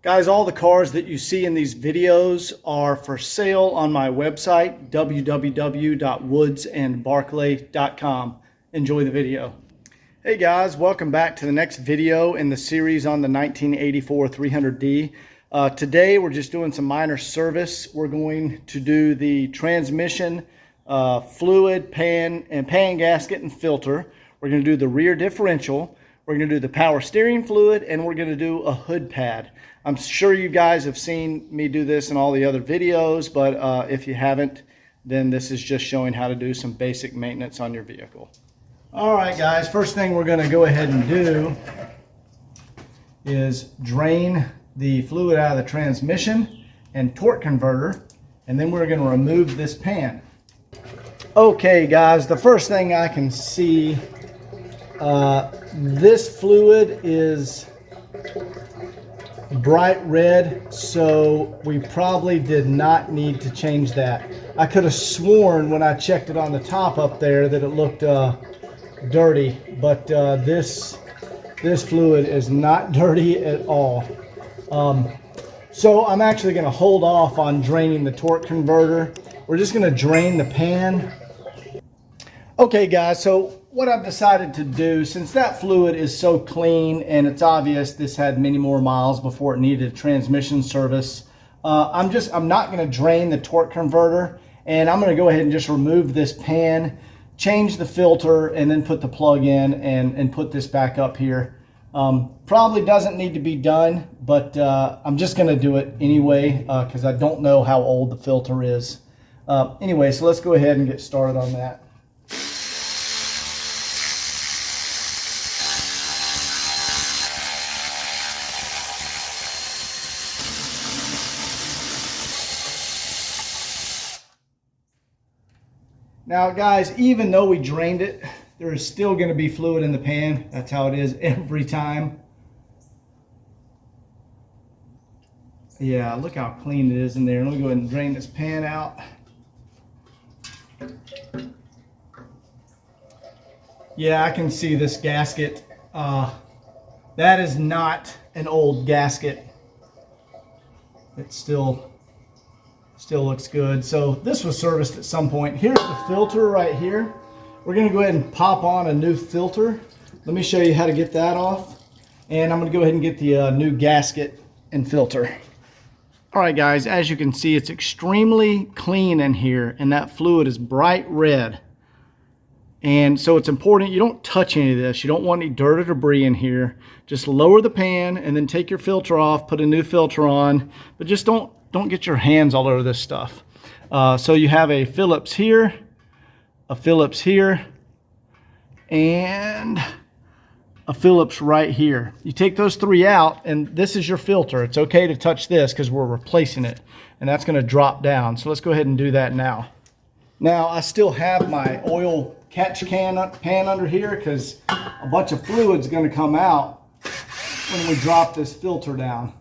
Guys, all the cars that you see in these videos are for sale on my website, www.woodsandbarclay.com. Enjoy the video. Hey guys, welcome back to the next video in the series on the 1984 300D. Today we're just doing some minor service. We're going to do the transmission, fluid, pan gasket and filter. We're going to do the rear differential. We're going to do the power steering fluid, and we're going to do a hood pad. I'm sure you guys have seen me do this in all the other videos, but if you haven't, then this is just showing how to do some basic maintenance on your vehicle. All right, guys, first thing we're going to go ahead and do is drain the fluid out of the transmission and torque converter, and then we're going to remove this pan. Okay, guys, the first thing I can see, this fluid is bright red, so we probably did not need to change that. I could have sworn when I checked it on the top up there that it looked dirty, but this fluid is not dirty at all. So I'm actually going to hold off on draining the torque converter. We're just going to drain the pan. Okay guys, so what I've decided to do, since that fluid is so clean and it's obvious this had many more miles before it needed transmission service, I'm not going to drain the torque converter, and I'm going to go ahead and just remove this pan, change the filter, and then put the plug in and put this back up here. Probably doesn't need to be done, but I'm just going to do it anyway because I don't know how old the filter is. Anyway, so let's go ahead and get started on that. Now guys, even though we drained it, there is still going to be fluid in the pan. That's how it is every time. Yeah, look how clean it is in there. Let me go ahead and drain this pan out. Yeah, I can see this gasket. That is not an old gasket. It still looks good. So this was serviced at some point. Here's the filter right here. We're going to go ahead and pop on a new filter. Let me show you how to get that off. And I'm going to go ahead and get the new gasket and filter. All right guys, as you can see, it's extremely clean in here, and that fluid is bright red. And so it's important you don't touch any of this. You don't want any dirt or debris in here. Just lower the pan and then take your filter off, put a new filter on, but just don't get your hands all over this stuff. So you have a Phillips here, a Phillips here, and a Phillips right here. You take those three out, and this is your filter. It's okay to touch this because we're replacing it, and that's going to drop down. So let's go ahead and do that now. Now I still have my oil catch pan under here because a bunch of fluid's going to come out when we drop this filter down.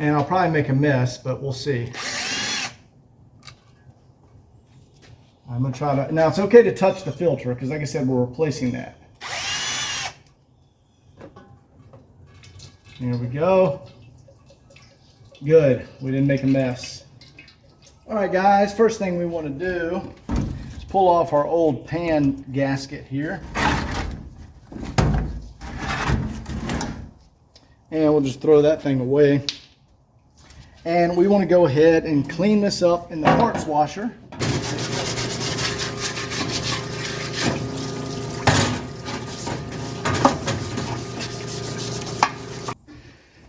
And I'll probably make a mess, but we'll see. I'm going to try to... Now, it's okay to touch the filter because, like I said, we're replacing that. Here we go. Good. We didn't make a mess. All right, guys. First thing we want to do is pull off our old pan gasket here. And we'll just throw that thing away. And we want to go ahead and clean this up in the parts washer.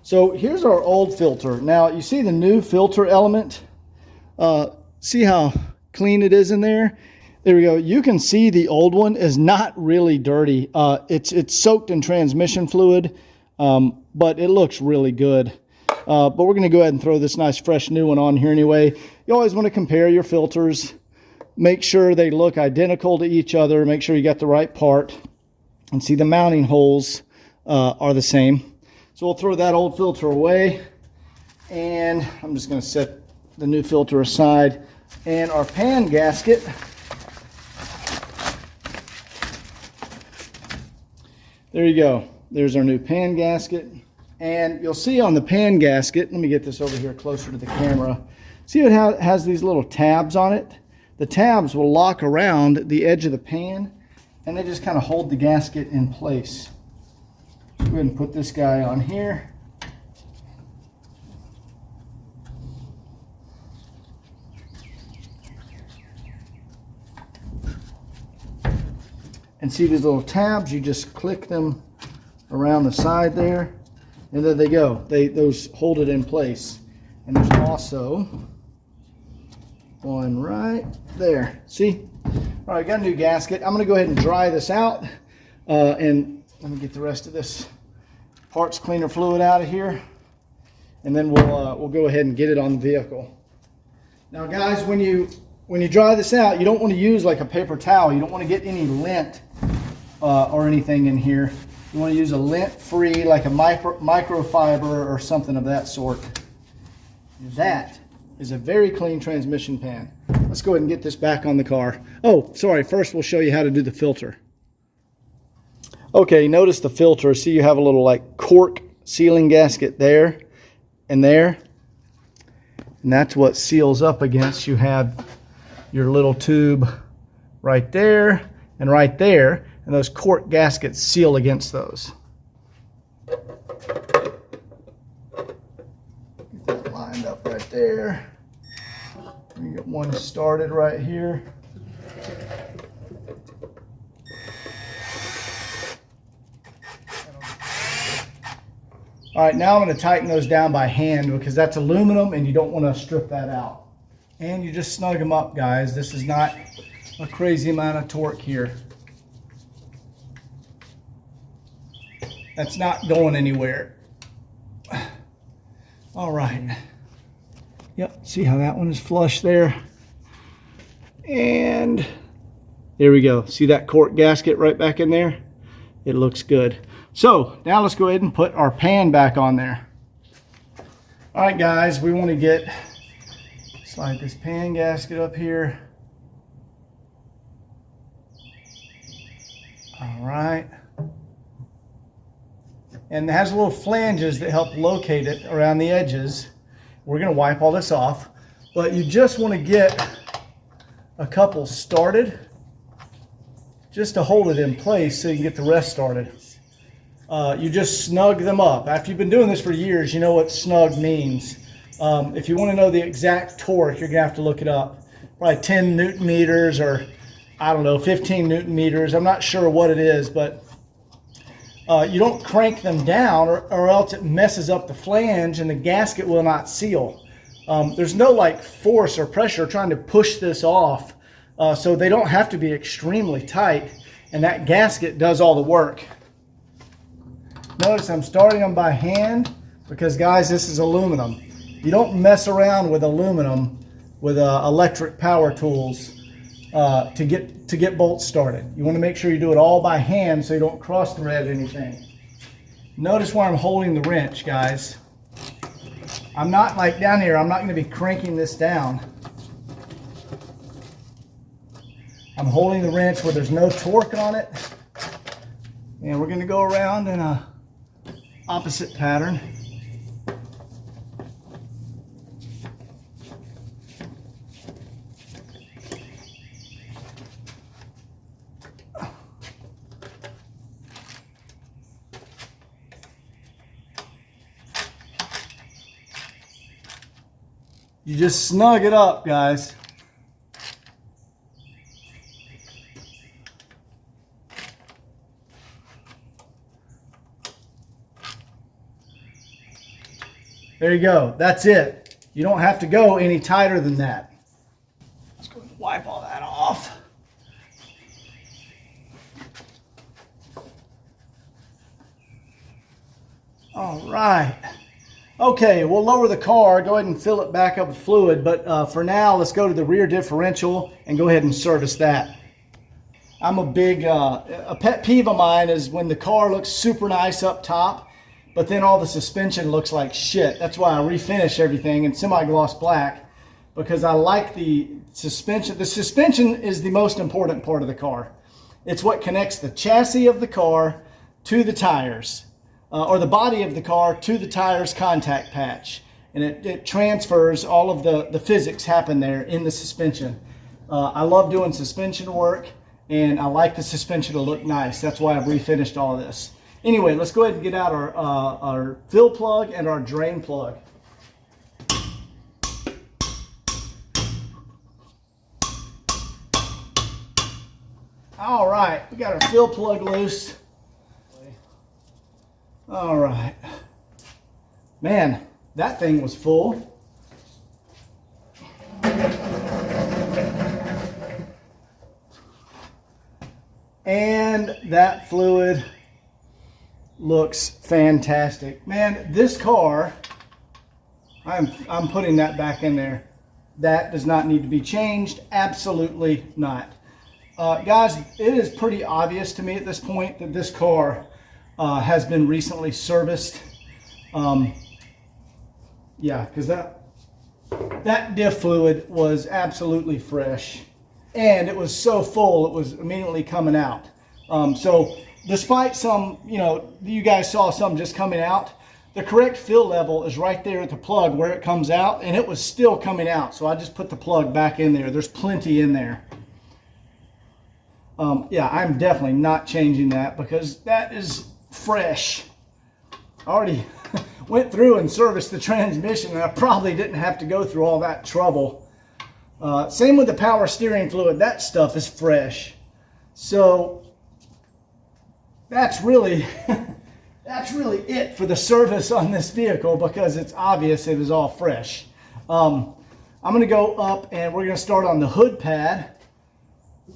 So here's our old filter. Now you see the new filter element? See how clean it is in there? There we go. You can see the old one is not really dirty. It's soaked in transmission fluid, but it looks really good. But we're going to go ahead and throw this nice fresh new one on here anyway. You always want to compare your filters. Make sure they look identical to each other. Make sure you got the right part. And see the mounting holes are the same. So we'll throw that old filter away. And I'm just going to set the new filter aside. And our pan gasket. There you go. there's our new pan gasket. And you'll see on the pan gasket, let me get this over here closer to the camera. See it has these little tabs on it? The tabs will lock around the edge of the pan, and they just kind of hold the gasket in place. So go ahead and put this guy on here. And see these little tabs? You just click them around the side there, and there they go. Those hold it in place. And there's also one right there. See? All right, got a new gasket. I'm going to go ahead and dry this out, and let me get the rest of this parts cleaner fluid out of here, and then we'll go ahead and get it on the vehicle. Now, guys, when you dry this out, you don't want to use like a paper towel. You don't want to get any lint or anything in here. You want to use a lint-free, like a microfiber or something of that sort. That is a very clean transmission pan. Let's go ahead and get this back on the car. Oh, sorry, first we'll show you how to do the filter. Okay, notice the filter. See, you have a little like cork sealing gasket there and there. And that's what seals up against. You have your little tube right there and right there, and those cork gaskets seal against those. Get that lined up right there. We get one started right here. All right, now I'm going to tighten those down by hand because that's aluminum and you don't want to strip that out. And you just snug them up, guys. This is not a crazy amount of torque here. That's not going anywhere. All right. Yep, see how that one is flush there? And there we go. See that cork gasket right back in there? It looks good. So now let's go ahead and put our pan back on there. All right, guys, we want to slide this pan gasket up here. All right. And it has little flanges that help locate it around the edges. We're going to wipe all this off, but you just want to get a couple started just to hold it in place so you can get the rest started. You just snug them up. After you've been doing this for years, you know what snug means. If you want to know the exact torque, you're going to have to look it up. Probably 10 Newton meters or, I don't know, 15 Newton meters. I'm not sure what it is, but you don't crank them down or else it messes up the flange and the gasket will not seal. There's no like force or pressure trying to push this off, so they don't have to be extremely tight, and that gasket does all the work. Notice I'm starting them by hand because, guys, this is aluminum. You don't mess around with aluminum with electric power tools to get bolts started. You want to make sure you do it all by hand so you don't cross thread anything. Notice where I'm holding the wrench, guys. I'm not like down here. I'm not going to be cranking this down. I'm holding the wrench where there's no torque on it. And we're going to go around in a opposite pattern. You just snug it up, guys. There you go. That's it. You don't have to go any tighter than that. Let's go and wipe all that off. All right. Okay, we'll lower the car, go ahead and fill it back up with fluid, but for now, let's go to the rear differential and go ahead and service that. I'm a pet peeve of mine is when the car looks super nice up top, but then all the suspension looks like shit. That's why I refinish everything in semi-gloss black, because I like the suspension. The suspension is the most important part of the car. It's what connects the chassis of the car to the tires, or the body of the car to the tires contact patch. And it transfers, all of the physics happen there in the suspension. I love doing suspension work, and I like the suspension to look nice. That's why I've refinished all of this. Anyway, let's go ahead and get out our fill plug and our drain plug. All right, we got our fill plug loose. All right. Man, that thing was full. And that fluid looks fantastic. Man, this car, I'm putting that back in there. That does not need to be changed. Absolutely not. Guys, it is pretty obvious to me at this point that this car has been recently serviced. Yeah, because that diff fluid was absolutely fresh, and it was so full it was immediately coming out. So despite some, you guys saw some just coming out, the correct fill level is right there at the plug where it comes out, and it was still coming out. So I just put the plug back in there. There's plenty in there. Yeah, I'm definitely not changing that because that is fresh. I already went through and serviced the transmission, and I probably didn't have to go through all that trouble. Same with the power steering fluid. That stuff is fresh. So that's really it for the service on this vehicle, because it's obvious it is all fresh. I'm going to go up and we're going to start on the hood pad.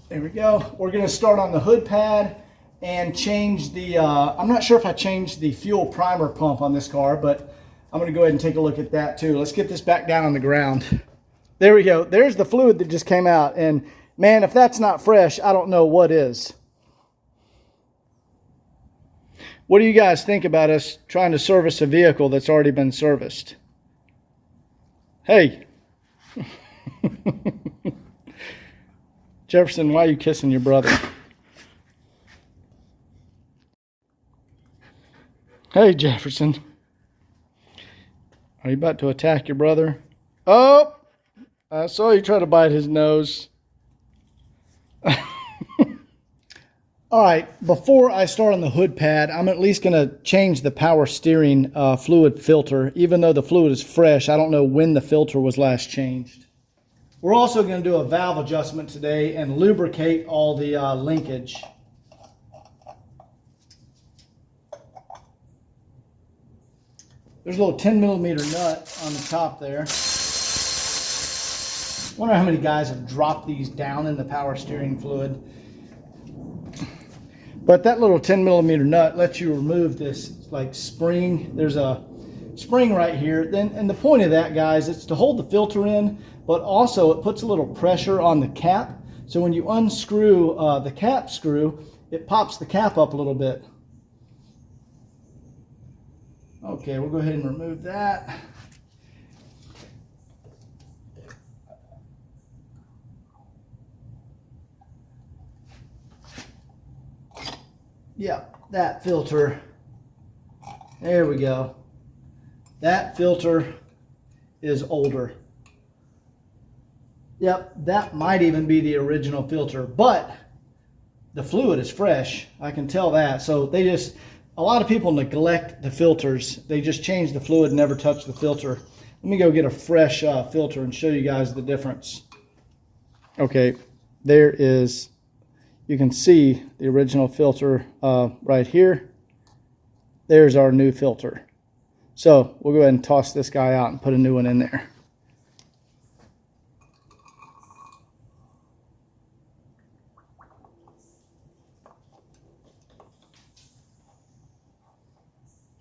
There we go. We're going to start on the hood pad and change the, I'm not sure if I changed the fuel primer pump on this car, but I'm going to go ahead and take a look at that too. Let's get this back down on the ground. There we go. There's the fluid that just came out. And man, if that's not fresh, I don't know what is. What do you guys think about us trying to service a vehicle that's already been serviced? Hey. Jefferson, why are you kissing your brother? Hey, Jefferson. Are you about to attack your brother? Oh, I saw you try to bite his nose. All right, before I start on the hood pad, I'm at least going to change the power steering fluid filter. Even though the fluid is fresh, I don't know when the filter was last changed. We're also going to do a valve adjustment today and lubricate all the linkage. There's a little 10mm nut on the top there. Wonder how many guys have dropped these down in the power steering fluid. But that little 10mm nut lets you remove this like spring. There's a spring right here. And the point of that, guys, it's to hold the filter in, but also it puts a little pressure on the cap. So when you unscrew the cap screw, it pops the cap up a little bit. Okay, we'll go ahead and remove that. Yeah, that filter. There we go. That filter is older. Yep, that might even be the original filter, but the fluid is fresh. I can tell that. So a lot of people neglect the filters. They just change the fluid and never touch the filter. Let me go get a fresh filter and show you guys the difference. Okay, there is, you can see the original filter right here. There's our new filter. So we'll go ahead and toss this guy out and put a new one in there.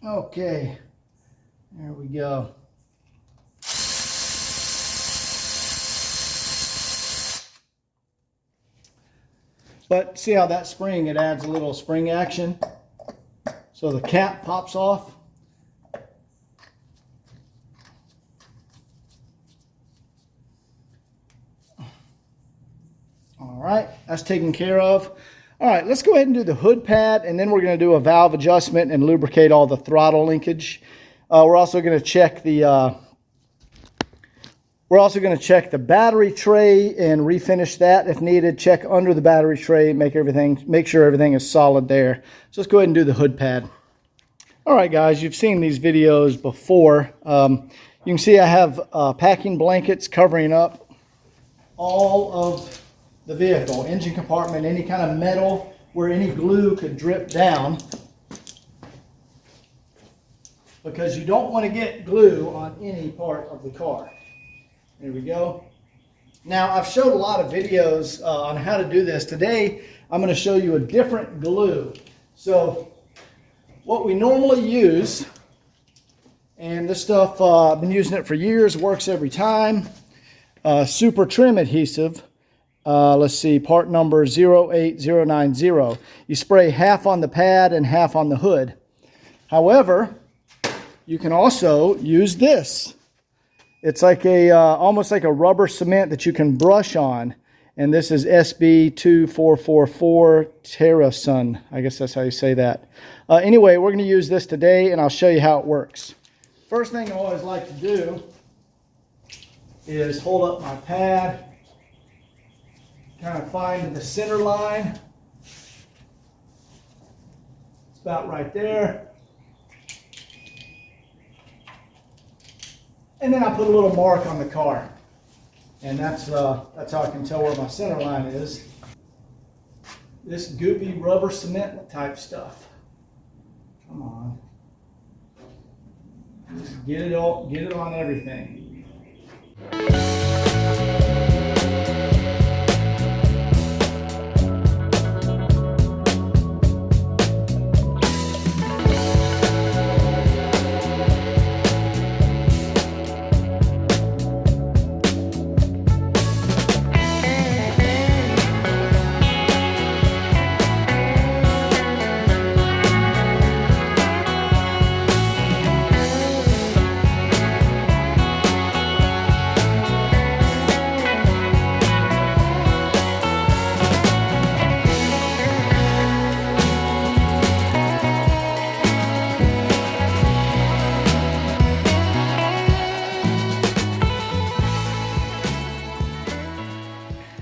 Okay, there we go. But see how that spring, it adds a little spring action. So the cap pops off. All right, that's taken care of. All right, let's go ahead and do the hood pad, and then we're going to do a valve adjustment and lubricate all the throttle linkage. We're also going to check the battery tray and refinish that if needed. Check under the battery tray, make sure everything is solid there. So let's go ahead and do the hood pad. All right, guys, you've seen these videos before. You can see I have packing blankets covering up all of the vehicle, engine compartment, any kind of metal where any glue could drip down, because you don't want to get glue on any part of the car. There we go. Now, I've showed a lot of videos on how to do this. Today, I'm going to show you a different glue. So, what we normally use, and this stuff, I've been using it for years, works every time. Super trim adhesive. Let's see, part number 08090. You spray half on the pad and half on the hood. However, you can also use this. It's like almost like a rubber cement that you can brush on. And this is SB2444 Terrasun. I guess that's how you say that. Anyway, we're going to use this today, and I'll show you how it works. First thing I always like to do is hold up my pad, kind of find the center line. It's about right there. And then I put a little mark on the car. And that's how I can tell where my center line is. This goopy rubber cement type stuff. Come on. Just get it on everything.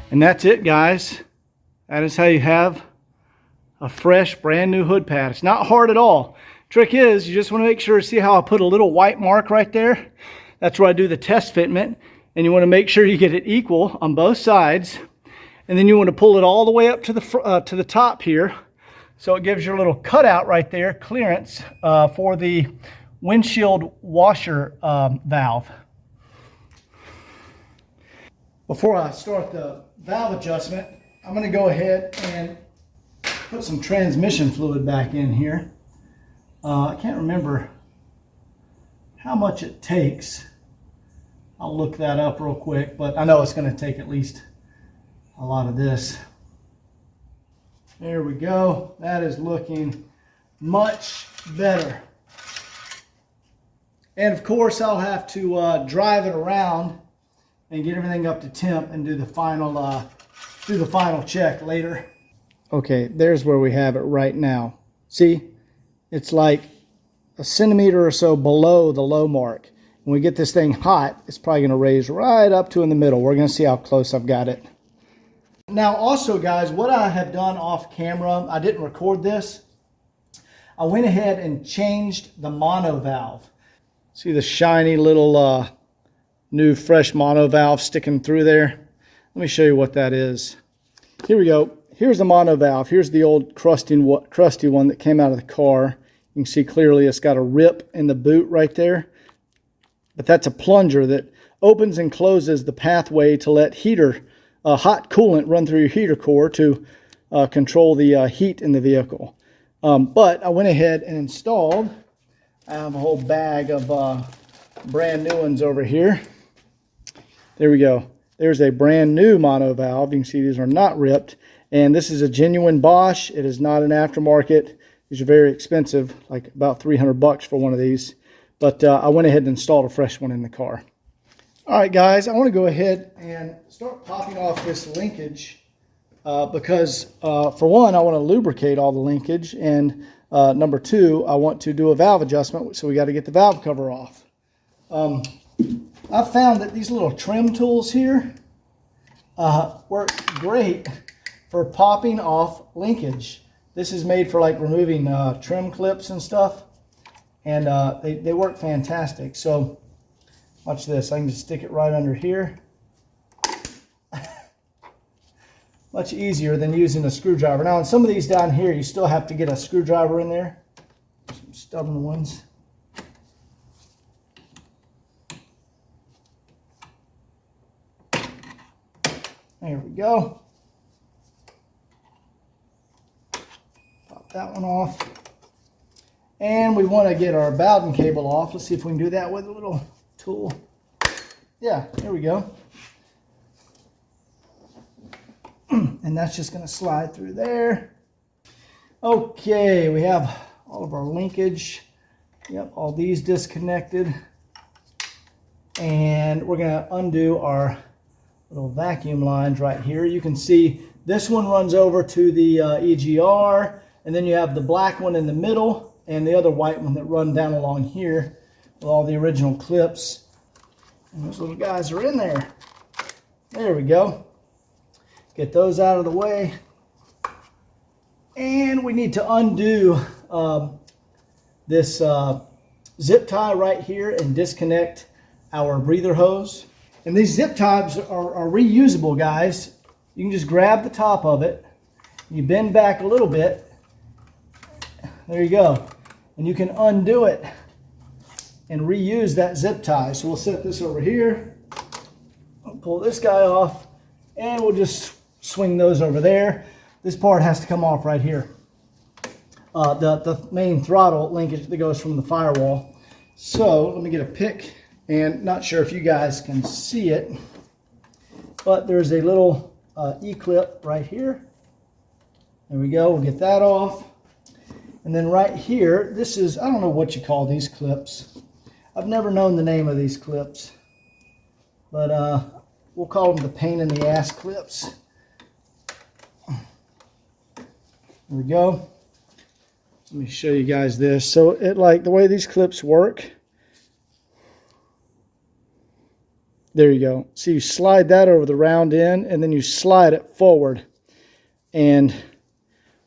And that's it, guys. That is how you have a fresh, brand new hood pad. It's not hard at all. Trick is, you just want to make sure, see how I put a little white mark right there? That's where I do the test fitment. And you want to make sure you get it equal on both sides. And then you want to pull it all the way up to the top here. So it gives your little cutout right there, clearance for the windshield washer valve. Before I start the valve adjustment, I'm going to go ahead and put some transmission fluid back in here. I can't remember how much it takes. I'll look that up real quick, but I know it's going to take at least a lot of this. There we go. That is looking much better. And of course, I'll have to drive it around and get everything up to temp and do the final check later. Okay, there's where we have it right now. See, it's like a centimeter or so below the low mark. When we get this thing hot, it's probably going to raise right up to in the middle. We're going to see how close I've got it. Now also, guys, what I have done off camera, I didn't record this. I went ahead and changed the mono valve. See the shiny little new fresh mono valve sticking through there? Let me show you what that is. Here we go. Here's the mono valve. Here's the old crusty one that came out of the car. You can see clearly it's got a rip in the boot right there. But that's a plunger that opens and closes the pathway to let hot coolant run through your heater core to control the heat in the vehicle. But I went ahead and installed, I have a whole bag of brand new ones over here. There we go. There's a brand new mono valve. You can see these are not ripped. And this is a genuine Bosch. It is not an aftermarket. These are very expensive, like about $300 for one of these. But I went ahead and installed a fresh one in the car. All right, guys, I want to go ahead and start popping off this linkage because for one, I want to lubricate all the linkage, and number two, I want to do a valve adjustment, so we got to get the valve cover off. I've found that these little trim tools here work great for popping off linkage. This is made for like removing trim clips and stuff, and they work fantastic. So watch this. I can just stick it right under here. Much easier than using a screwdriver. Now, on some of these down here, you still have to get a screwdriver in there. Some stubborn ones. There we go. Pop that one off. And we want to get our Bowden cable off. Let's see if we can do that with a little tool. Yeah, there we go. And that's just going to slide through there. Okay, we have all of our linkage. Yep, all these disconnected. And we're going to undo our little vacuum lines right here. You can see this one runs over to the EGR, and then you have the black one in the middle and the other white one that run down along here with all the original clips. And those little guys are in there. There we go. Get those out of the way. And we need to undo this zip tie right here and disconnect our breather hose. And these zip ties are reusable, guys. You can just grab the top of it. You bend back a little bit. There you go. And you can undo it and reuse that zip tie. So we'll set this over here. I'll pull this guy off, and we'll just swing those over there. This part has to come off right here. The main throttle linkage that goes from the firewall. So let me get a pick, and not sure if you guys can see it, but there's a little E-clip right here. There we go. We'll get that off. And then right here, this is, I don't know what you call these clips. I've never known the name of these clips, but we'll call them the pain in the ass clips. There we go. Let me show you guys this. So it, like, the way these clips work, there you go. So you slide that over the round end, and then you slide it forward. And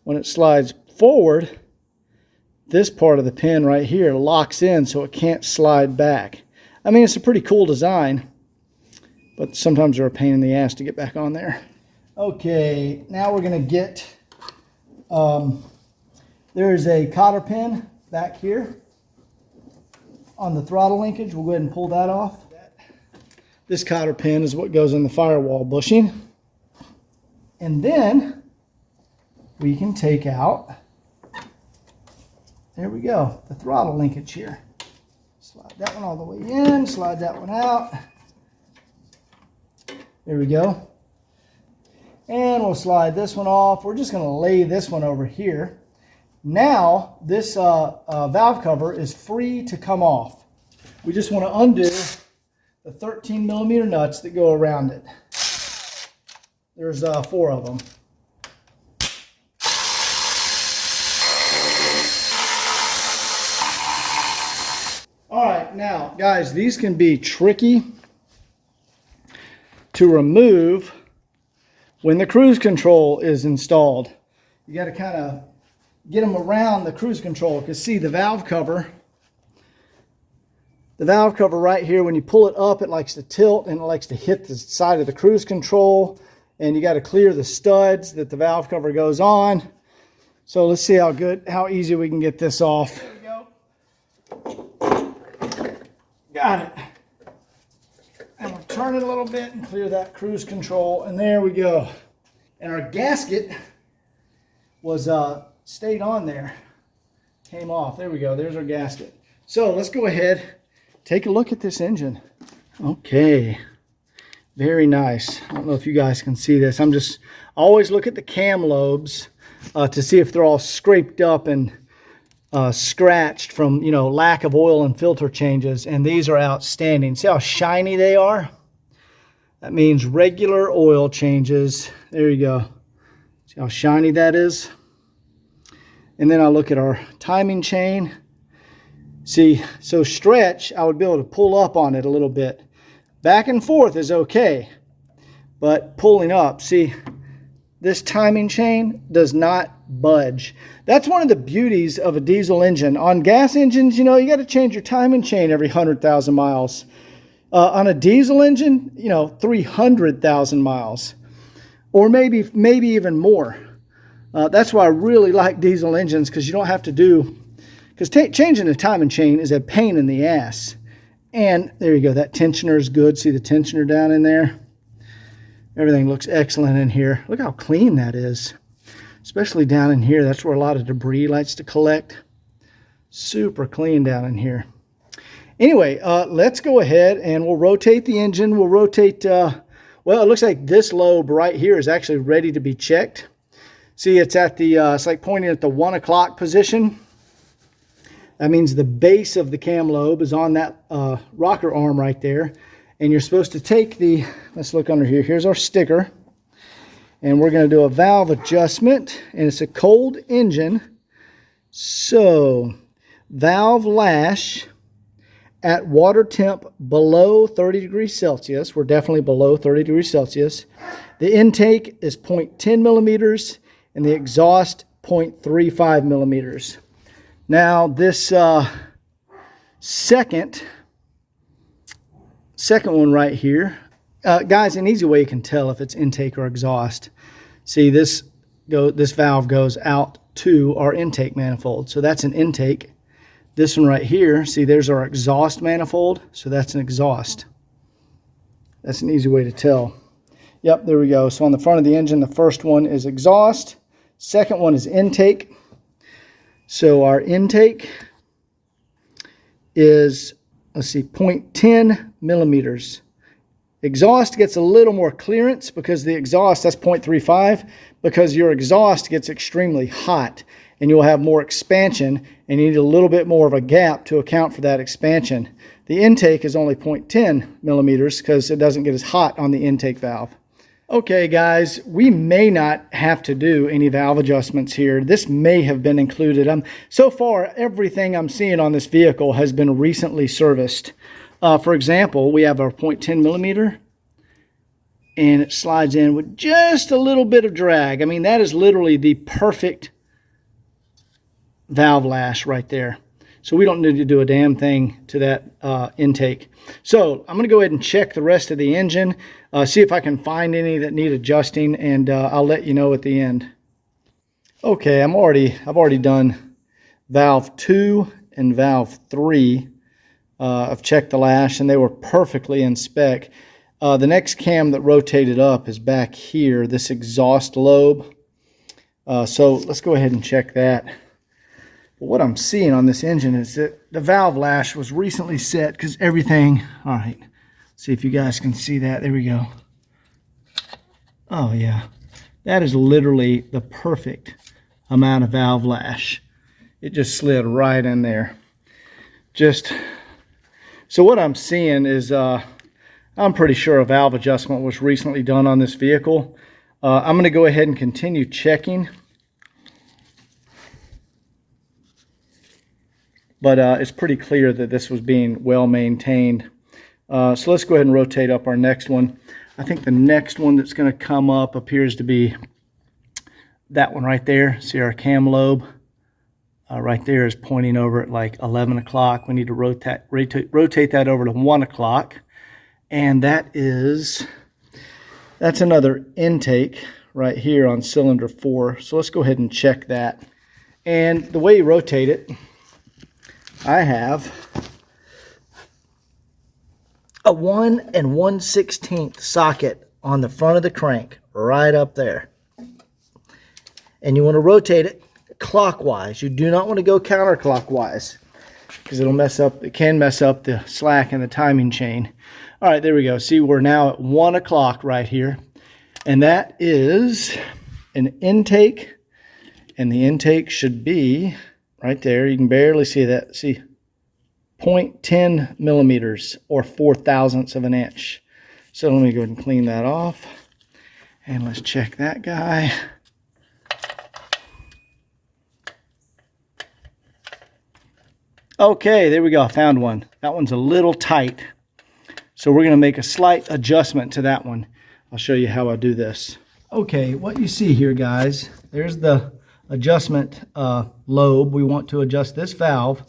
when it slides forward, this part of the pin right here locks in so it can't slide back. I mean, it's a pretty cool design, but sometimes they're a pain in the ass to get back on there. Okay, now we're going to get, there's a cotter pin back here on the throttle linkage. We'll go ahead and pull that off. This cotter pin is what goes in the firewall bushing. And then we can take out, there we go, the throttle linkage here. Slide that one all the way in, slide that one out. There we go. And we'll slide this one off. We're just going to lay this one over here. Now, this valve cover is free to come off. We just want to undo the 13 millimeter nuts that go around it. There's 4 of them. All right, now, guys, these can be tricky to remove when the cruise control is installed. You got to kind of get them around the cruise control, because see, the valve cover right here, when you pull it up, it likes to tilt and it likes to hit the side of the cruise control, and you got to clear the studs that the valve cover goes on. So let's see how easy we can get this off. There we go. Got it. And we'll turn it a little bit and clear that cruise control, and there we go. And our gasket was stayed on there, came off. There we go. There's our gasket. So let's go ahead, take a look at this engine. Okay, very nice. I don't know if you guys can see this. I always look at the cam lobes to see if they're all scraped up and scratched from, you know, lack of oil and filter changes, and these are outstanding. See how shiny they are? That means regular oil changes. There you go. See how shiny that is? And then I look at our timing chain. See, so stretch, I would be able to pull up on it a little bit. Back and forth is okay, but pulling up, see, this timing chain does not budge. That's one of the beauties of a diesel engine. On gas engines, you know, you got to change your timing chain every 100,000 miles. On a diesel engine, you know, 300,000 miles, or maybe even more. That's why I really like diesel engines, because you don't have to do, because changing the timing chain is a pain in the ass. And there you go, that tensioner is good. See the tensioner down in there? Everything looks excellent in here. Look how clean that is, especially down in here. That's where a lot of debris likes to collect. Super clean down in here. Anyway, let's go ahead and we'll rotate the engine. We'll rotate, well, it looks like this lobe right here is actually ready to be checked. See, it's at the, it's like pointing at the 1 o'clock position. That means the base of the cam lobe is on that rocker arm right there. And you're supposed to take the, let's look under here. Here's our sticker. And we're going to do a valve adjustment. And it's a cold engine. So, valve lash at water temp below 30 degrees Celsius. We're definitely below 30 degrees Celsius. The intake is 0.10 millimeters and the exhaust 0.35 millimeters. Now this second one right here, guys, an easy way you can tell if it's intake or exhaust. See, this valve goes out to our intake manifold. So that's an intake. This one right here, see, there's our exhaust manifold. So that's an exhaust. That's an easy way to tell. Yep, there we go. So on the front of the engine, the first one is exhaust. Second one is intake. So our intake is, let's see, 0.10 millimeters. Exhaust gets a little more clearance because the exhaust, that's 0.35, because your exhaust gets extremely hot and you'll have more expansion and you need a little bit more of a gap to account for that expansion. The intake is only 0.10 millimeters because it doesn't get as hot on the intake valve. Okay guys, we may not have to do any valve adjustments here. This may have been included. So far, everything I'm seeing on this vehicle has been recently serviced. For example, we have our 0.10 millimeter and it slides in with just a little bit of drag. I mean, that is literally the perfect valve lash right there. So we don't need to do a damn thing to that intake. So I'm going to go ahead and check the rest of the engine, see if I can find any that need adjusting, and I'll let you know at the end. Okay, I've already done valve 2 and valve 3. I've checked the lash and they were perfectly in spec. The next cam that rotated up is back here, this exhaust lobe. So let's go ahead and check that. But what I'm seeing on this engine is that the valve lash was recently set because everything, all right, see if you guys can see that. There we go. Oh yeah, that is literally the perfect amount of valve lash. It just slid right in there. So what I'm seeing is, I'm pretty sure a valve adjustment was recently done on this vehicle. I'm going to go ahead and continue checking. But it's pretty clear that this was being well maintained. So let's go ahead and rotate up our next one. I think the next one that's going to come up appears to be that one right there. See our cam lobe? Right there is pointing over at like 11 o'clock. We need to rotate that over to 1 o'clock. And that's another intake right here on cylinder 4. So let's go ahead and check that. And the way you rotate it, I have a 1 1/16 socket on the front of the crank right up there. And you want to rotate it clockwise. You do not want to go counterclockwise because it can mess up the slack in the timing chain. All right, there we go. See, we're now at 1 o'clock right here. And that is an intake. And the intake should be right there. You can barely see that. See, 0.10 millimeters or 4/1000ths of an inch. So let me go ahead and clean that off. And let's check that guy. Okay, there we go. I found one. That one's a little tight. So we're going to make a slight adjustment to that one. I'll show you how I do this. Okay, what you see here, guys, there's the adjustment lobe. We want to adjust this valve.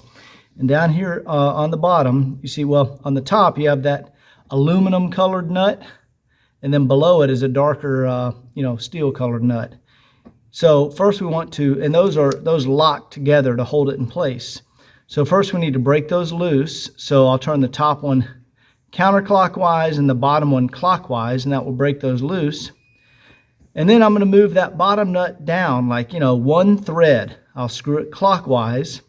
And down here on the bottom, you see, well, on the top, you have that aluminum colored nut. And then below it is a darker, steel colored nut. So first we want to, and those lock together to hold it in place. So first we need to break those loose. So I'll turn the top one counterclockwise and the bottom one clockwise, and that will break those loose. And then I'm going to move that bottom nut down like, one thread. I'll screw it clockwise,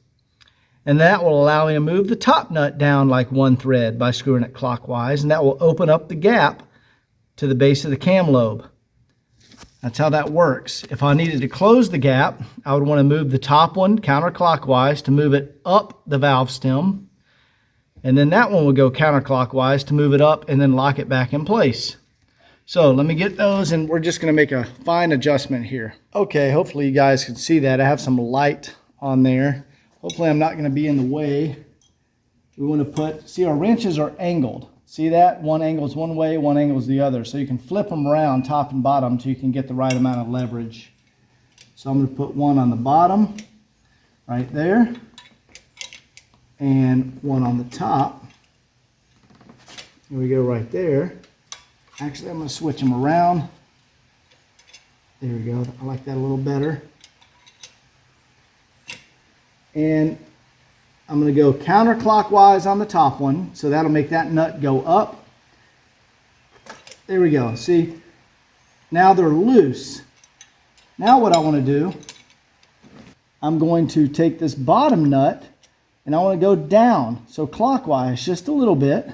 and that will allow me to move the top nut down like one thread by screwing it clockwise, and that will open up the gap to the base of the cam lobe. That's how that works. If I needed to close the gap, I would want to move the top one counterclockwise to move it up the valve stem. And then that one would go counterclockwise to move it up and then lock it back in place. So let me get those, and we're just going to make a fine adjustment here. Okay, hopefully you guys can see that. I have some light on there. Hopefully I'm not going to be in the way. We want to see our wrenches are angled. See that? One angle is one way, one angle is the other. So you can flip them around top and bottom so you can get the right amount of leverage. So I'm going to put one on the bottom right there and one on the top. There we go right there. Actually, I'm going to switch them around. There we go. I like that a little better. And I'm going to go counterclockwise on the top one, so that'll make that nut go up. There we go. See, now they're loose. Now what I want to do, I'm going to take this bottom nut and I want to go down, so clockwise just a little bit.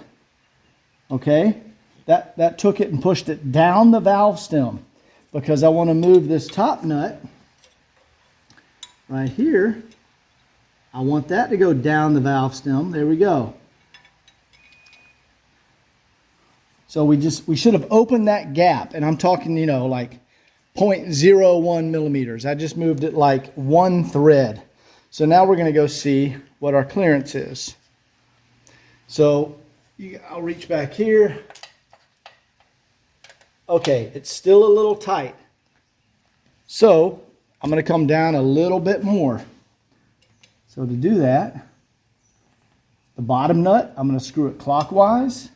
Okay, that took it and pushed it down the valve stem, because I want to move this top nut right here. I want that to go down the valve stem. There we go. So we should have opened that gap, and I'm talking, like 0.01 millimeters. I just moved it like one thread. So now we're going to go see what our clearance is. So I'll reach back here. Okay, it's still a little tight. So I'm going to come down a little bit more. So to do that, the bottom nut, I'm going to screw it clockwise.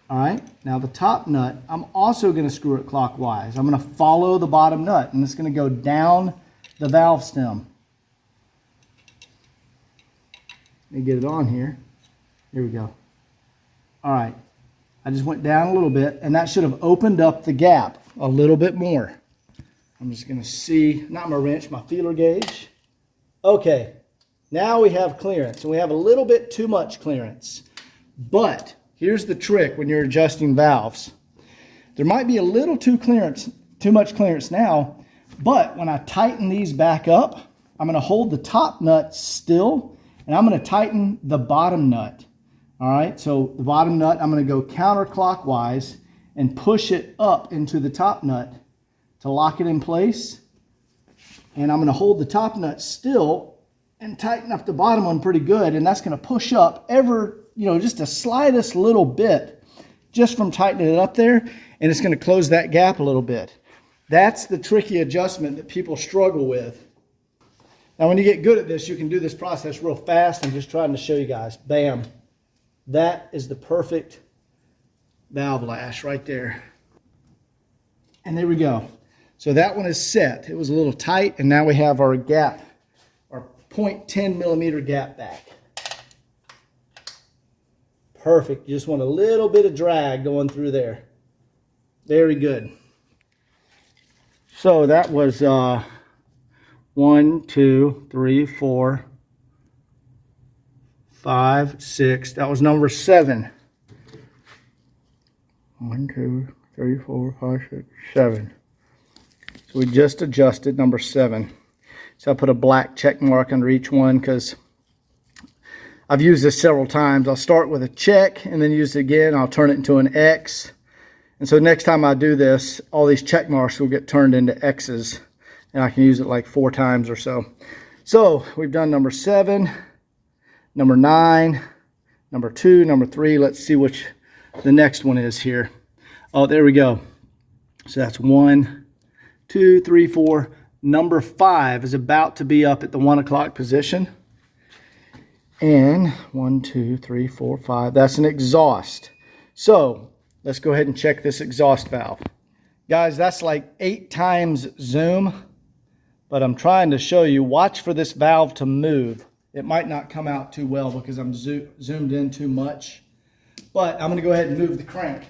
All right, now the top nut, I'm also going to screw it clockwise. I'm going to follow the bottom nut, and it's going to go down the valve stem. Let me get it on here. Here we go. All right, I just went down a little bit, and that should have opened up the gap a little bit more. I'm just going to see, not my wrench, my feeler gauge. Okay, now we have clearance, and we have a little bit too much clearance. But here's the trick when you're adjusting valves. There might be a little too much clearance now, but when I tighten these back up, I'm going to hold the top nut still, and I'm going to tighten the bottom nut. All right, so the bottom nut, I'm going to go counterclockwise and push it up into the top nut to lock it in place. And I'm going to hold the top nut still and tighten up the bottom one pretty good, and that's going to push up just the slightest little bit just from tightening it up there, and it's going to close that gap a little bit. That's the tricky adjustment that people struggle with. Now when you get good at this, you can do this process real fast. I'm just trying to show you guys. Bam. That is the perfect valve lash right there. And there we go. So that one is set. It was a little tight, and now we have our gap, our 0.10 millimeter gap back. Perfect. You just want a little bit of drag going through there. Very good. So that was 1, 2, 3, 4, 5, 6. That was number 7. 1, 2, 3, 4, 5, 6, 7. So we just adjusted number 7. So I put a black check mark under each one because I've used this several times. I'll start with a check and then use it again. I'll turn it into an X. And so next time I do this, all these check marks will get turned into X's. and I can use it like 4 times or so. So we've done number 7, number 9, number 2, number 3. Let's see which the next one is here. Oh, there we go. So that's 1, 2, 3, 4. Number 5 is about to be up at the 1 o'clock position. And 1, 2, 3, 4, 5. That's an exhaust. So let's go ahead and check this exhaust valve. Guys, that's like 8 times zoom, but I'm trying to show you. Watch for this valve to move. It might not come out too well because I'm zoomed in too much, but I'm going to go ahead and move the crank.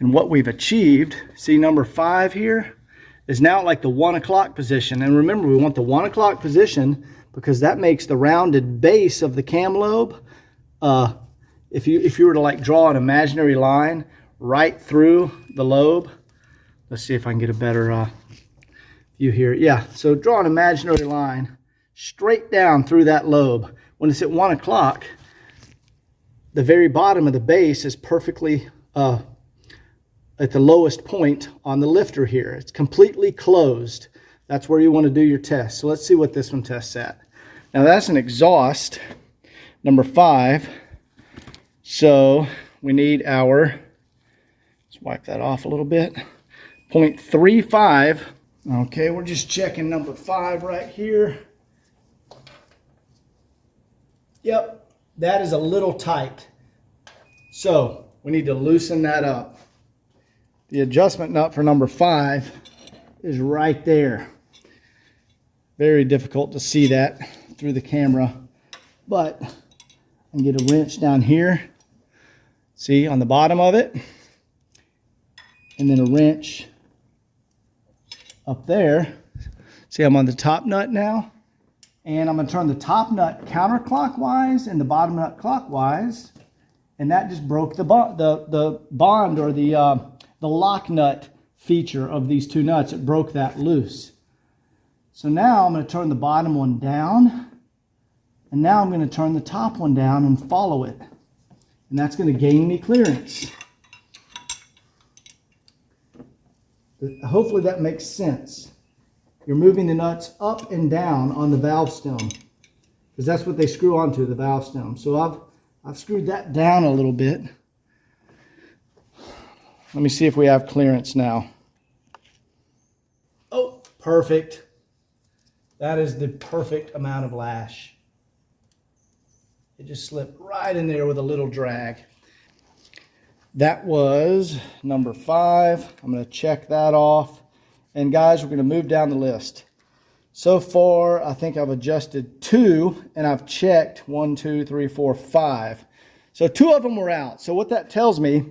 And what we've achieved, see number 5 here, is now like the 1 o'clock position. And remember, we want the 1 o'clock position because that makes the rounded base of the cam lobe. If you were to like draw an imaginary line right through the lobe, let's see if I can get a better view here. Yeah, so draw an imaginary line straight down through that lobe. When it's at 1 o'clock, the very bottom of the base is perfectly at the lowest point on the lifter here. It's completely closed. That's where you want to do your test. So let's see what this one tests at. Now that's an exhaust, number 5. So we need our, let's wipe that off a little bit, 0.35. Okay, we're just checking number 5 right here. Yep, that is a little tight. So we need to loosen that up. The adjustment nut for number 5 is right there. Very difficult to see that through the camera, but I can get a wrench down here. See on the bottom of it, and then a wrench up there. See, I'm on the top nut now, and I'm going to turn the top nut counterclockwise and the bottom nut clockwise, and that just broke the bond or the lock nut feature of these 2 nuts. It broke that loose. So now I'm going to turn the bottom one down, and now I'm going to turn the top one down and follow it. And that's going to gain me clearance. Hopefully that makes sense. You're moving the nuts up and down on the valve stem, because that's what they screw onto, the valve stem. So I've screwed that down a little bit. Let me see if we have clearance now. Oh, perfect. That is the perfect amount of lash. It just slipped right in there with a little drag. That was number 5. I'm going to check that off. And guys, we're going to move down the list. So far, I think I've adjusted 2, and I've checked 1, 2, 3, 4, 5. So 2 of them were out. So what that tells me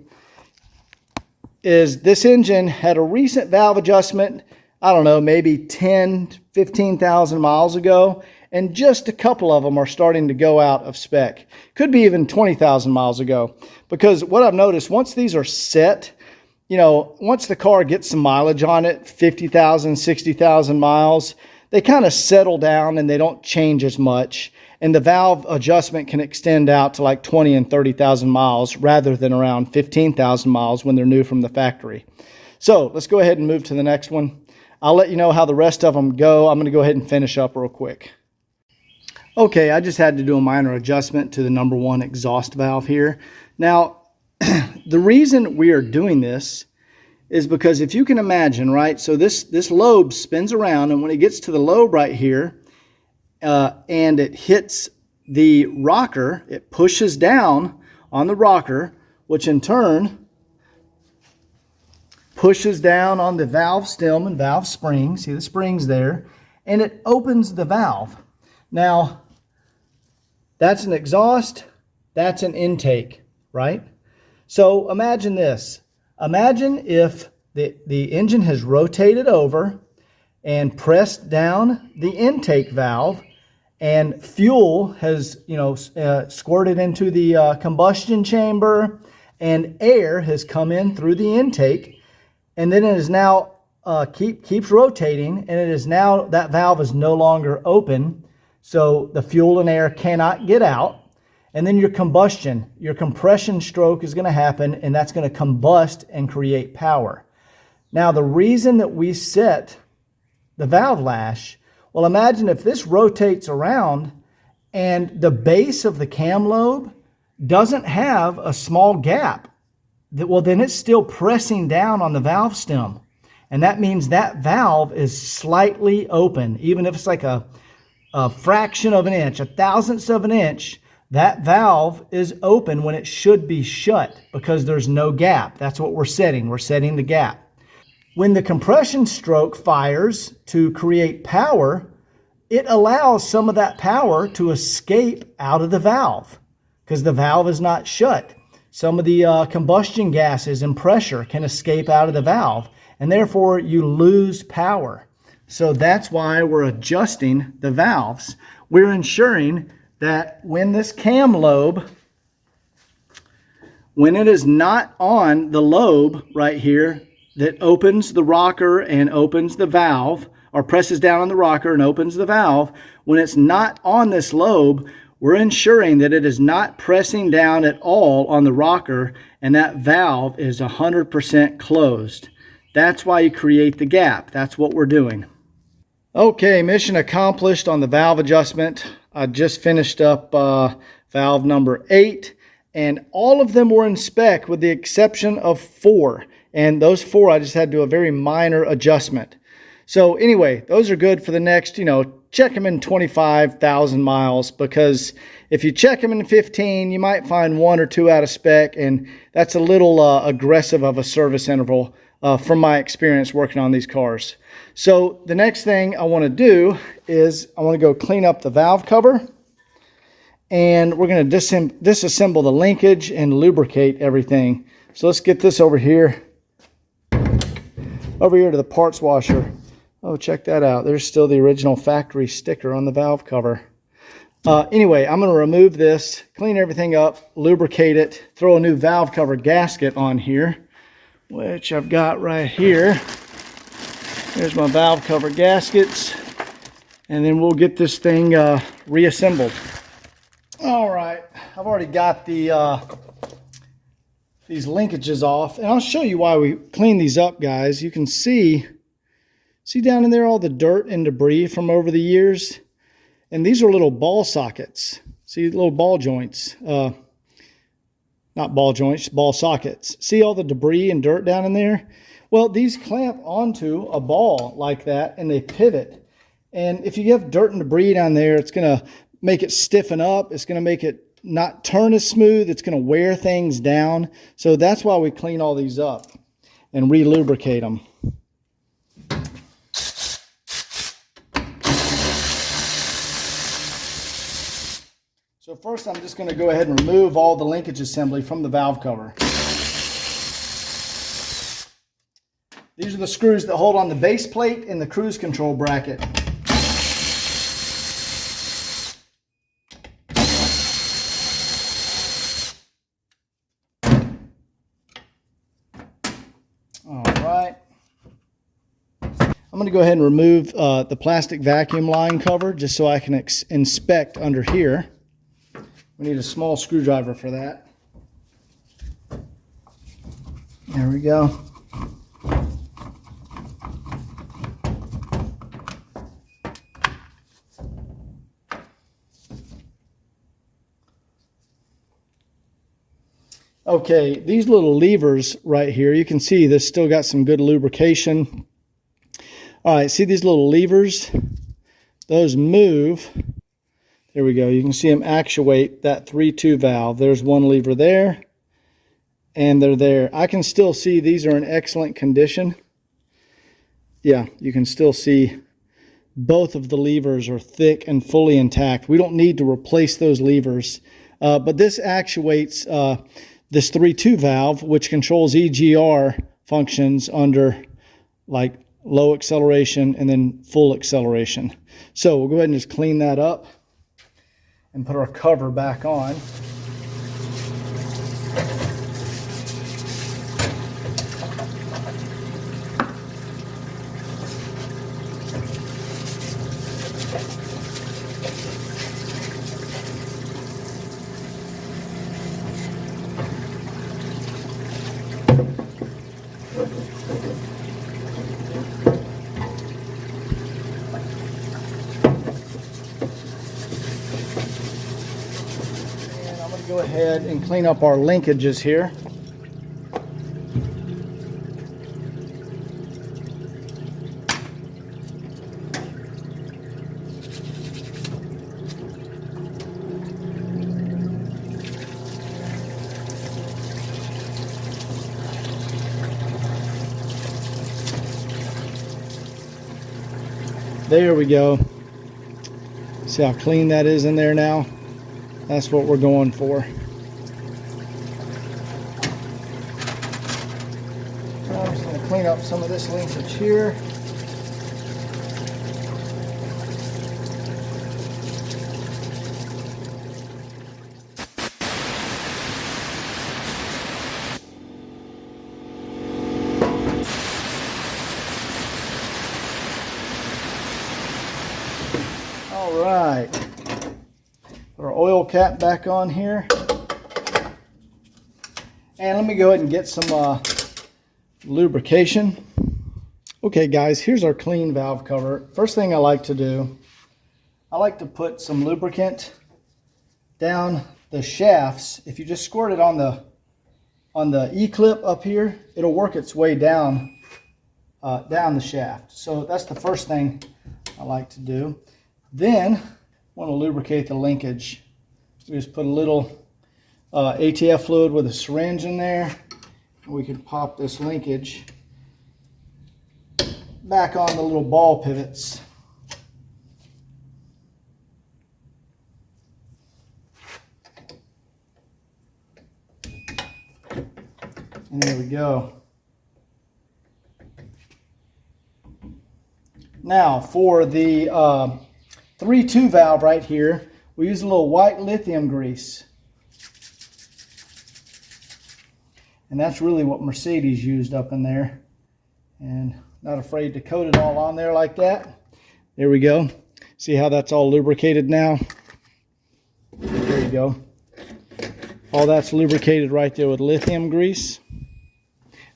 is this engine had a recent valve adjustment, I don't know, maybe 10, 15,000 miles ago, and just a couple of them are starting to go out of spec. Could be even 20,000 miles ago. Because what I've noticed, once these are set, you know, once the car gets some mileage on it, 50,000, 60,000 miles, they kind of settle down and they don't change as much. And the valve adjustment can extend out to like 20 and 30,000 miles rather than around 15,000 miles when they're new from the factory. So let's go ahead and move to the next one. I'll let you know how the rest of them go. I'm going to go ahead and finish up real quick. Okay, I just had to do a minor adjustment to the number 1 exhaust valve here. Now, the reason we are doing this is because if you can imagine, right, so this lobe spins around, and when it gets to the lobe right here, and it hits the rocker, it pushes down on the rocker, which in turn pushes down on the valve stem and valve spring. See the springs there, and it opens the valve. Now, that's an exhaust, that's an intake, right? So imagine this. Imagine if the engine has rotated over and pressed down the intake valve, and fuel has, squirted into the combustion chamber, and air has come in through the intake, and then it is now keeps rotating, and it is now, that valve is no longer open, so the fuel and air cannot get out. And then your combustion, your compression stroke is going to happen, and that's going to combust and create power. Now, the reason that we set the valve lash, well, imagine if this rotates around and the base of the cam lobe doesn't have a small gap, well, then it's still pressing down on the valve stem. And that means that valve is slightly open. Even if it's like a fraction of an inch, a thousandth of an inch, that valve is open when it should be shut because there's no gap. That's what we're setting. We're setting the gap. When the compression stroke fires to create power, it allows some of that power to escape out of the valve because the valve is not shut. Some of the combustion gases and pressure can escape out of the valve, and therefore you lose power. So that's why we're adjusting the valves. We're ensuring that when this cam lobe, when it is not on the lobe right here that opens the rocker and opens the valve, or presses down on the rocker and opens the valve, when it's not on this lobe, we're ensuring that it is not pressing down at all on the rocker and that valve is 100% closed. That's why you create the gap. That's what we're doing. Okay, mission accomplished on the valve adjustment. I just finished up valve number 8, and all of them were in spec with the exception of 4. And those 4 I just had to do a very minor adjustment. So anyway, those are good for the next, check them in 25,000 miles, because if you check them in 15, you might find 1 or 2 out of spec, and that's a little aggressive of a service interval from my experience working on these cars. So the next thing I want to do is I want to go clean up the valve cover, and we're going to disassemble the linkage and lubricate everything. So let's get this over here to the parts washer. Oh, check that out. There's still the original factory sticker on the valve cover. Anyway, I'm going to remove this, clean everything up, lubricate it, throw a new valve cover gasket on here, which I've got right here. There's my valve cover gaskets, and then we'll get this thing reassembled. All right, I've already got the these linkages off, and I'll show you why we clean these up, guys. You can see down in there all the dirt and debris from over the years, and these are little ball sockets. See, little ball joints, not ball joints, ball sockets. See all the debris and dirt down in there? Well, these clamp onto a ball like that, and they pivot. And if you have dirt and debris down there, it's going to make it stiffen up. It's going to make it not turn as smooth. It's going to wear things down. So that's why we clean all these up and re-lubricate them. So first I'm just going to go ahead and remove all the linkage assembly from the valve cover. These are the screws that hold on the base plate and the cruise control bracket. All right. I'm going to go ahead and remove the plastic vacuum line cover just so I can inspect under here. We need a small screwdriver for that. There we go. Okay, these little levers right here, you can see this still got some good lubrication. All right, see these little levers? Those move. There we go. You can see them actuate that 3-2 valve. There's one lever there, and they're there. I can still see these are in excellent condition. Yeah, you can still see both of the levers are thick and fully intact. We don't need to replace those levers, but this actuates this 3-2 valve, which controls EGR functions under like low acceleration and then full acceleration. So we'll go ahead and just clean that up and put our cover back on. ahead and clean up our linkages here. There we go. See how clean that is in there now? That's what we're going for. So I'm just going to clean up some of this linkage here. All right, put our oil cap back on here. And let me go ahead and get some lubrication. Okay guys, here's our clean valve cover. First thing I like to do, I like to put some lubricant down the shafts. If you just squirt it on the E-clip up here, it'll work its way down the shaft. So that's the first thing I like to do. Then, want to lubricate the linkage. We just put a little ATF fluid with a syringe in there. We can pop this linkage back on the little ball pivots. And there we go. Now for the 3-2 valve right here, we use a little white lithium grease. And that's really what Mercedes used up in there. And not afraid to coat it all on there like that. There we go. See how that's all lubricated now? There you go. All that's lubricated right there with lithium grease.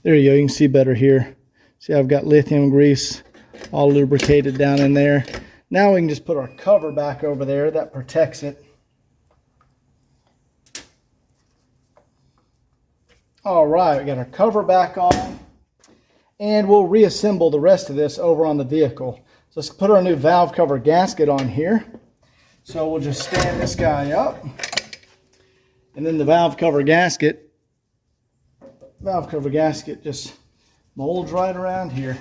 There you go. You can see better here. See, I've got lithium grease all lubricated down in there. Now we can just put our cover back over there that protects it. All right, we got our cover back on, and we'll reassemble the rest of this over on the vehicle. So let's put our new valve cover gasket on here. So we'll just stand this guy up, and then the valve cover gasket just molds right around here.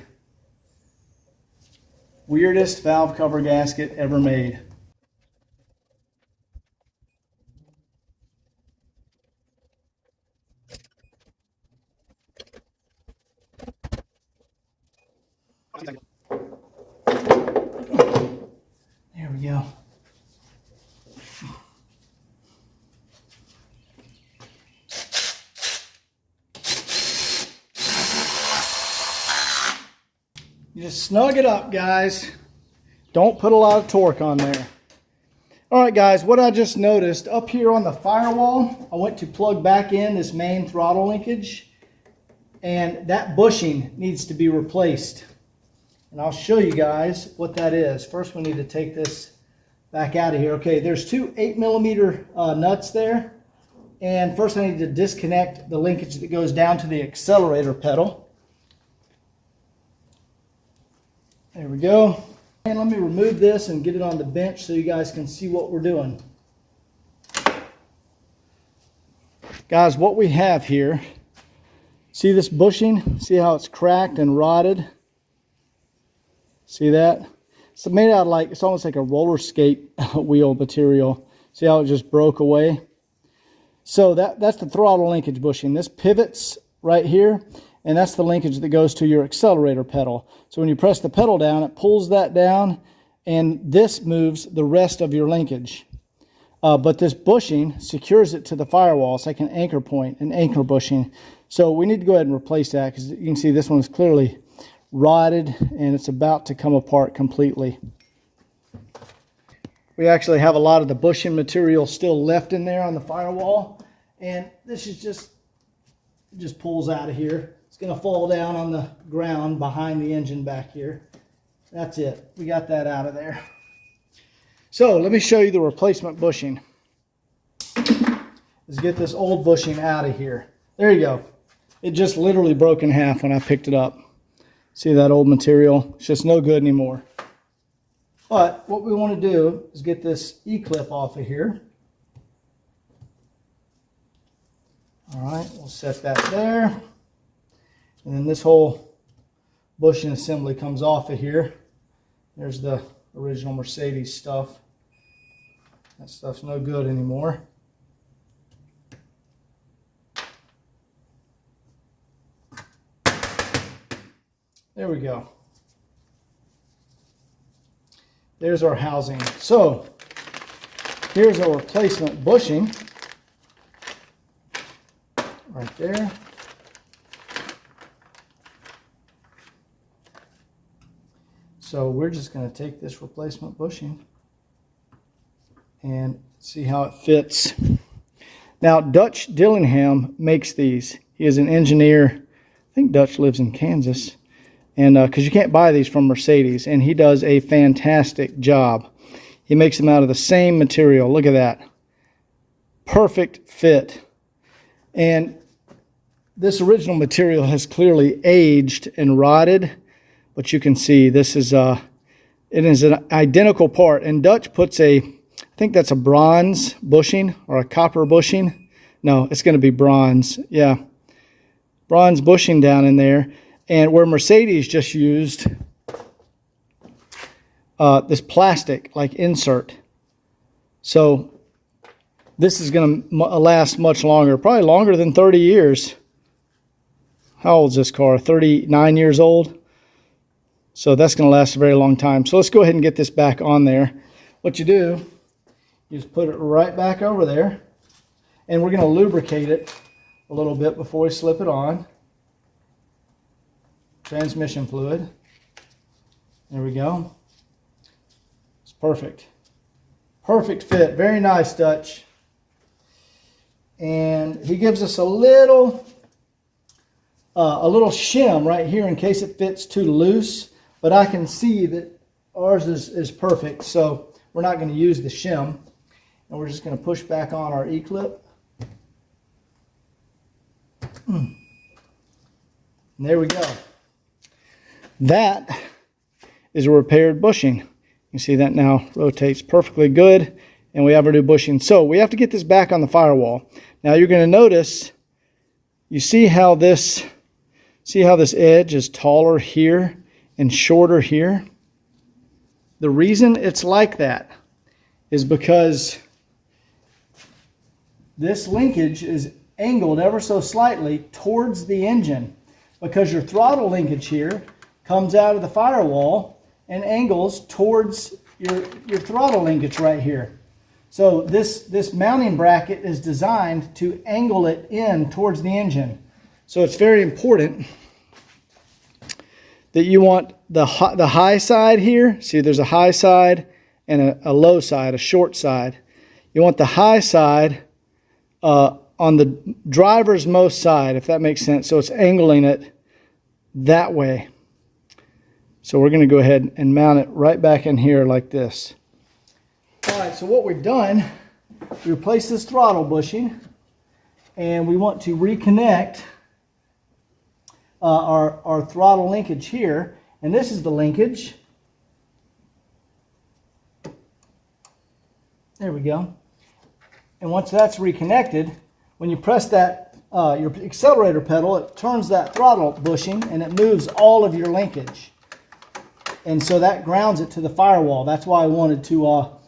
Weirdest valve cover gasket ever made. There we go. You just snug it up, guys. Don't put a lot of torque on there. All right, guys, what I just noticed up here on the firewall, I went to plug back in this main throttle linkage, and that bushing needs to be replaced. And I'll show you guys what that is. First, we need to take this back out of here. Okay, there's two 8mm nuts there. And first I need to disconnect the linkage that goes down to the accelerator pedal. There we go. And let me remove this and get it on the bench so you guys can see what we're doing. Guys, what we have here, see this bushing? See how it's cracked and rotted? See that? It's made out of like, it's almost like a roller skate wheel material. See how it just broke away? So that's the throttle linkage bushing. This pivots right here, and that's the linkage that goes to your accelerator pedal. So when you press the pedal down, it pulls that down, and this moves the rest of your linkage. But this bushing secures it to the firewall. It's like an anchor point, an anchor bushing. So we need to go ahead and replace that, because you can see this one is clearly rotted and it's about to come apart completely. We actually have a lot of the bushing material still left in there on the firewall, and this is just pulls out of here. It's going to fall down on the ground behind the engine back here. That's it. We got that out of there. So let me show you the replacement bushing. is get this old bushing out of here. There you go. It just literally broke in half when I picked it up. See that old material? It's just no good anymore. But what we want to do is get this E-clip off of here. All right, we'll set that there. And then this whole bushing assembly comes off of here. There's the original Mercedes stuff. That stuff's no good anymore. There we go. There's our housing. So here's our replacement bushing right there. So we're just going to take this replacement bushing and see how it fits. Now, Dutch Dillingham makes these. He is an engineer. I think Dutch lives in Kansas. And because you can't buy these from Mercedes. And he does a fantastic job. He makes them out of the same material. Look at that. Perfect fit. And this original material has clearly aged and rotted. But you can see this is it is an identical part. And Dutch puts I think that's a bronze bushing or a copper bushing. No, it's going to be bronze. Yeah. Bronze bushing down in there. And where Mercedes just used this plastic like insert. So this is going to last much longer, probably longer than 30 years. How old is this car? 39 years old. So that's going to last a very long time. So let's go ahead and get this back on there. What you do, you just put it right back over there. And we're going to lubricate it a little bit before we slip it on. Transmission fluid. There we go. It's perfect. Perfect fit. Very nice, Dutch. And he gives us a little shim right here in case it fits too loose. But I can see that ours is perfect. So we're not going to use the shim. And we're just going to push back on our E-clip. And there we go. That is a repaired bushing. You see that now rotates perfectly good, and we have our new bushing. So we have to get this back on the firewall. Now you're going to notice, you see how this edge is taller here and shorter here? The reason it's like that is because this linkage is angled ever so slightly towards the engine, because your throttle linkage here comes out of the firewall and angles towards your throttle linkage right here. So this mounting bracket is designed to angle it in towards the engine. So it's very important that you want the high side here. See, there's a high side and a low side, a short side. You want the high side on the driver's most side, if that makes sense. So it's angling it that way. So we're going to go ahead and mount it right back in here like this. All right, so what we've done, we replaced this throttle bushing, and we want to reconnect our throttle linkage here. And this is the linkage. There we go. And once that's reconnected, when you press that your accelerator pedal, it turns that throttle bushing and it moves all of your linkage. And so that grounds it to the firewall. That's why I wanted to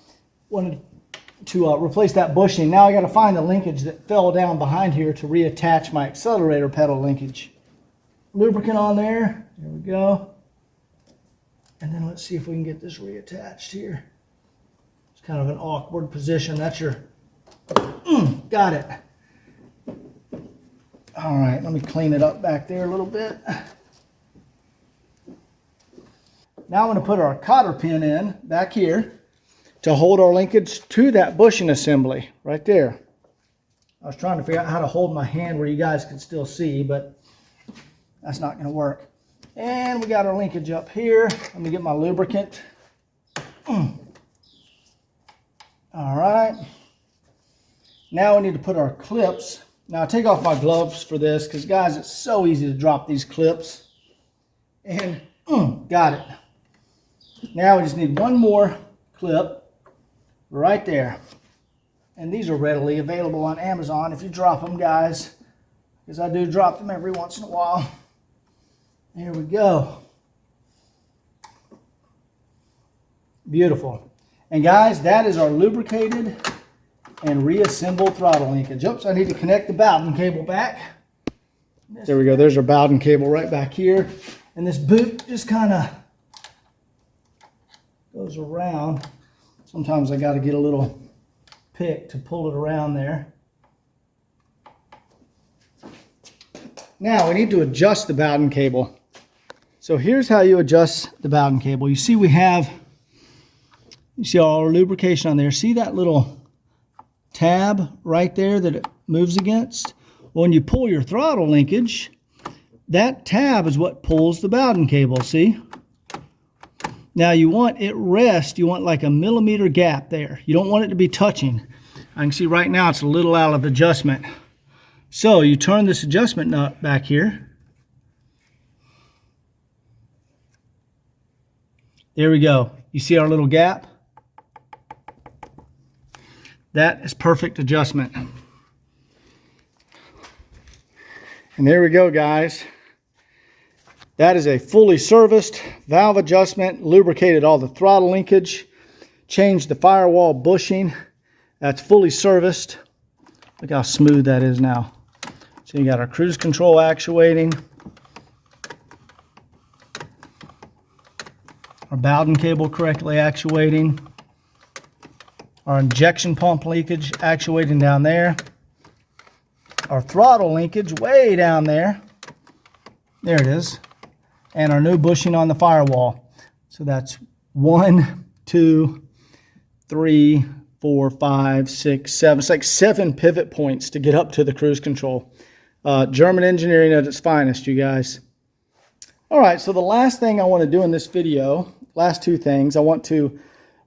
replace that bushing. Now I got to find the linkage that fell down behind here to reattach my accelerator pedal linkage. Lubricant on there. There we go. And then let's see if we can get this reattached here. It's kind of an awkward position. That's your... got it. All right, let me clean it up back there a little bit. Now I'm going to put our cotter pin in back here to hold our linkage to that bushing assembly right there. I was trying to figure out how to hold my hand where you guys can still see, but that's not going to work. And we got our linkage up here. Let me get my lubricant. All right. Now we need to put our clips. Now I take off my gloves for this because guys, it's so easy to drop these clips. And got it. Now we just need one more clip right there. And these are readily available on Amazon if you drop them, guys, because I do drop them every once in a while. There we go. Beautiful. And guys, that is our lubricated and reassembled throttle linkage. Oops, I need to connect the Bowden cable back. There we go. There's our Bowden cable right back here. And this boot just kind of goes around. Sometimes I got to get a little pick to pull it around there. Now we need to adjust the Bowden cable. So here's how you adjust the Bowden cable. You see you see all our lubrication on there. See that little tab right there that it moves against? When you pull your throttle linkage, that tab is what pulls the Bowden cable, see? Now you want it rest, you want like a millimeter gap there. You don't want it to be touching. I can see right now it's a little out of adjustment. So you turn this adjustment nut back here. There we go. You see our little gap? That is perfect adjustment. And there we go, guys. That is a fully serviced valve adjustment, lubricated all the throttle linkage, changed the firewall bushing. That's fully serviced. Look how smooth that is now. So you got our cruise control actuating, our Bowden cable correctly actuating, our injection pump leakage actuating down there, our throttle linkage way down there. There it is. And our new bushing on the firewall. So that's 1, 2, 3, 4, 5, 6, 7. It's like 7 pivot points to get up to the cruise control. German engineering at its finest, you guys. All right, so the last thing I want to do in this video, last two things, I want to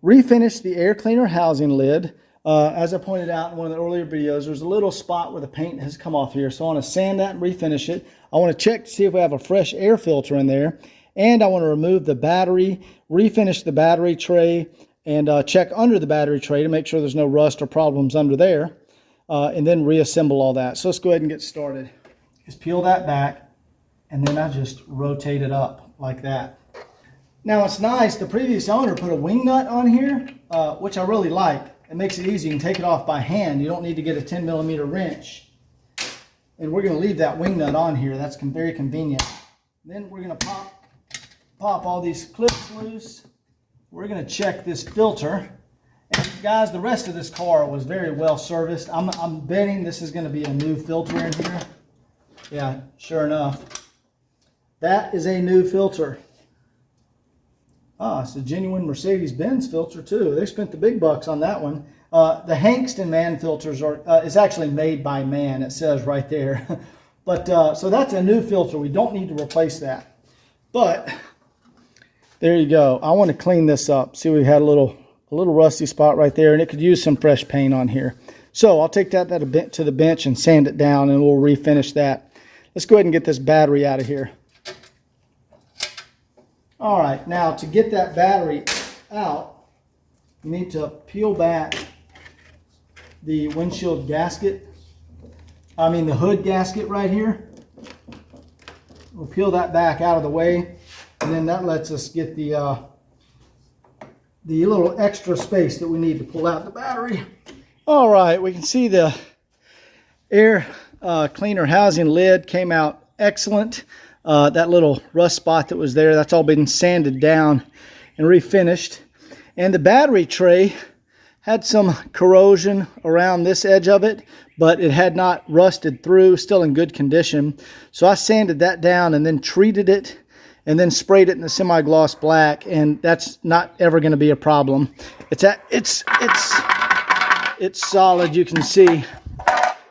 refinish the air cleaner housing lid. As I pointed out in one of the earlier videos, there's a little spot where the paint has come off here. So I want to sand that and refinish it. I want to check to see if we have a fresh air filter in there. And I want to remove the battery, refinish the battery tray, and check under the battery tray to make sure there's no rust or problems under there. And then reassemble all that. So let's go ahead and get started. Just peel that back, and then I just rotate it up like that. Now it's nice, the previous owner put a wing nut on here, which I really like. It makes it easy. You can take it off by hand. You don't need to get a 10mm wrench. And we're going to leave that wing nut on here. That's very convenient. Then we're going to pop all these clips loose. We're going to check this filter. And guys, the rest of this car was very well serviced. I'm betting this is going to be a new filter in here. Yeah, sure enough. That is a new filter. Ah, it's a genuine Mercedes-Benz filter too. They spent the big bucks on that one. The Hankston Man filters are, it's actually made by Man. It says right there. But so that's a new filter. We don't need to replace that. But there you go. I want to clean this up. See, we had a little rusty spot right there, and it could use some fresh paint on here. So I'll take that to the bench and sand it down, and we'll refinish that. Let's go ahead and get this battery out of here. All right, now to get that battery out, you need to peel back the windshield gasket. I mean the hood gasket right here. We'll peel that back out of the way, and then that lets us get the little extra space that we need to pull out the battery. All right, we can see the air cleaner housing lid came out excellent. That little rust spot that was there, that's all been sanded down and refinished. And the battery tray had some corrosion around this edge of it, but it had not rusted through, still in good condition. So I sanded that down and then treated it and then sprayed it in the semi-gloss black, and that's not ever going to be a problem. It's solid. You can see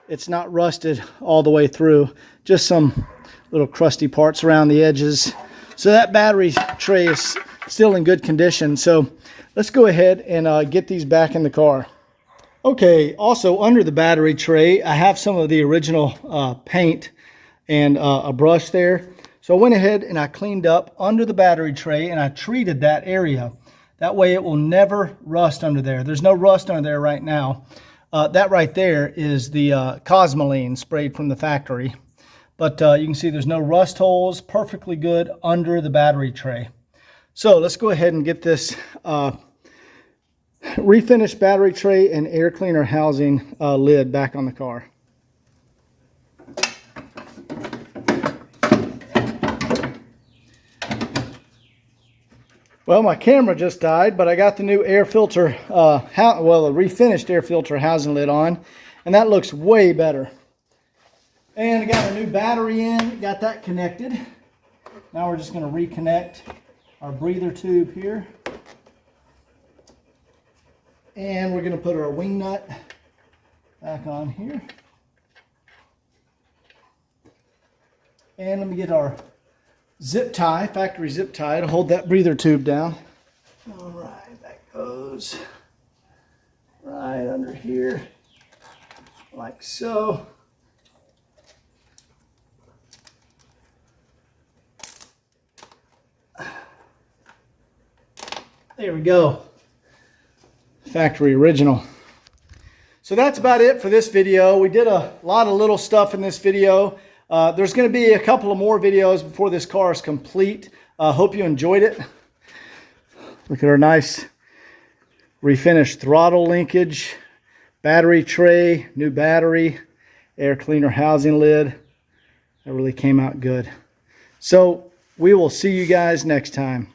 it's not rusted all the way through, just some little crusty parts around the edges. So that battery tray is still in good condition. So let's go ahead and get these back in the car. Okay, also under the battery tray, I have some of the original paint and a brush there. So I went ahead and I cleaned up under the battery tray and I treated that area. That way it will never rust under there. There's no rust under there right now. That right there is the Cosmoline sprayed from the factory. But you can see there's no rust holes, perfectly good under the battery tray. So let's go ahead and get this refinished battery tray and air cleaner housing lid back on the car. Well, my camera just died, but I got the new air filter, the refinished air filter housing lid on, and that looks way better. And I got a new battery in, got that connected. Now we're just going to reconnect our breather tube here. And we're going to put our wing nut back on here. And let me get our zip tie, factory zip tie, to hold that breather tube down. All right, that goes right under here, like so. There we go. Factory original. So that's about it for this video. We did a lot of little stuff in this video. There's going to be a couple of more videos before this car is complete. Hope you enjoyed it. Look at our nice refinished throttle linkage, battery tray, new battery, air cleaner housing lid. That really came out good. So we will see you guys next time.